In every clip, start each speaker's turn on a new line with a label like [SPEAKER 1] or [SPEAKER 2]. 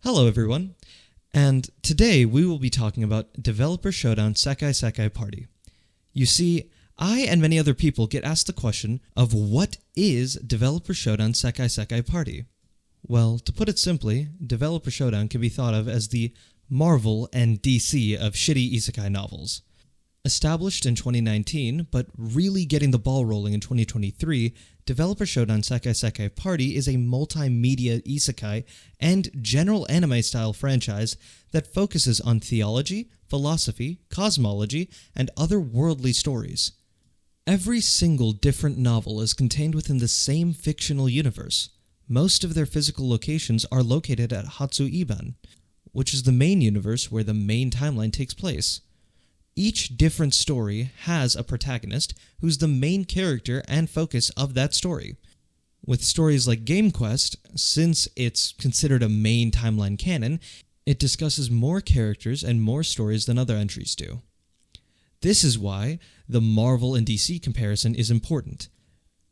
[SPEAKER 1] Hello everyone, and today we will be talking about Developer Showdown Sekkai Party. You see, I and many other people get asked the question of what is Developer Showdown Sekkai Party? Well, to put it simply, Developer Showdown can be thought of as the Marvel and DC of shitty isekai novels. Established in 2019, but really getting the ball rolling in 2023, Developer Showdown Sekkai Party is a multimedia isekai and general anime-style franchise that focuses on theology, philosophy, cosmology, and otherworldly stories. Every single different novel is contained within the same fictional universe. Most of their physical locations are located at Hatsuiban, which is the main universe where the main timeline takes place. Each different story has a protagonist who's the main character and focus of that story. With stories like Game Quest, since it's considered a main timeline canon, it discusses more characters and more stories than other entries do. This is why the Marvel and DC comparison is important.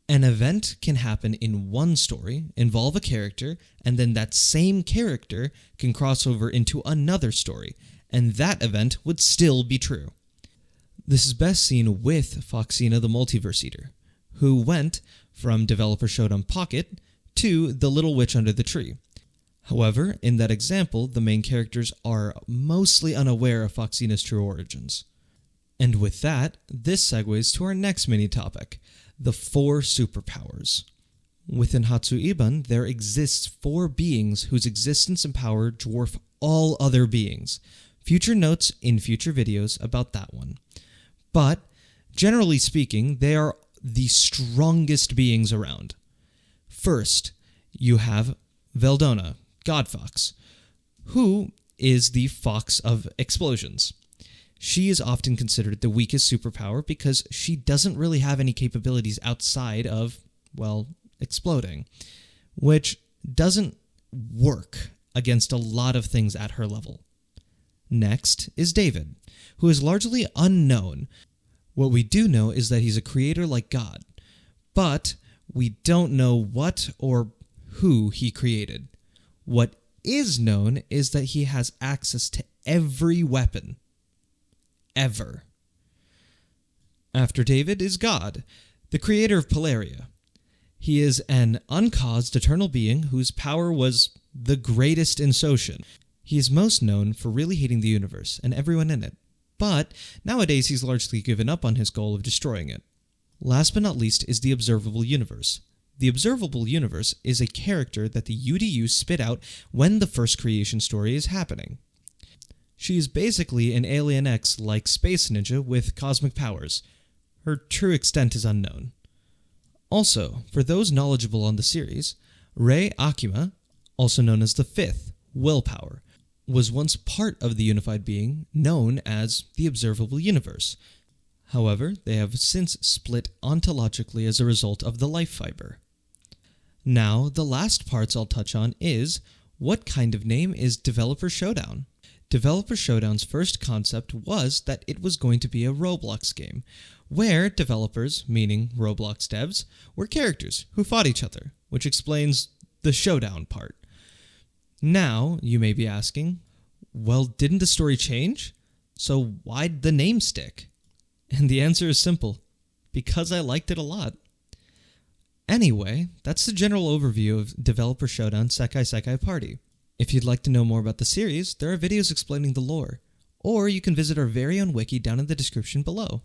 [SPEAKER 1] An event can happen in one story, involve a character, and then that same character can cross over into another story, and that event would still be true. This is best seen with Foxina the Multiverse Eater, who went from Developer Showdown Pocket to the Little Witch Under the Tree. However, in that example, the main characters are mostly unaware of Foxina's true origins. And with that, this segues to our next mini-topic, the 4 superpowers. Within Hatsuiban, there exists 4 beings whose existence and power dwarf all other beings. Future notes in future videos about that one. But, generally speaking, they are the strongest beings around. First, you have Veldona, God Fox, who is the Fox of Explosions. She is often considered the weakest superpower because she doesn't really have any capabilities outside of, well, exploding, which doesn't work against a lot of things at her level. Next is David, who is largely unknown. What we do know is that he's a creator like God, but we don't know what or who he created. What is known is that he has access to every weapon. Ever. After David is God, the creator of Polaria. He is an uncaused eternal being whose power was the greatest in Soshin. He is most known for really hating the universe and everyone in it, but nowadays he's largely given up on his goal of destroying it. Last but not least is the Observable Universe. The Observable Universe is a character that the UDU spit out when the first creation story is happening. She is basically an Alien X-like space ninja with cosmic powers. Her true extent is unknown. Also, for those knowledgeable on the series, Rei Akima, also known as the 5th, Willpower, was once part of the unified being known as the Observable Universe. However, they have since split ontologically as a result of the life fiber. Now, the last parts I'll touch on is, what kind of name is Developer Showdown? Developer Showdown's first concept was that it was going to be a Roblox game, where developers, meaning Roblox devs, were characters who fought each other, which explains the showdown part. Now, you may be asking, well, didn't the story change? So why'd the name stick? And the answer is simple, because I liked it a lot. Anyway, that's the general overview of Developer Showdown Sekkai Party. If you'd like to know more about the series, there are videos explaining the lore, or you can visit our very own wiki down in the description below.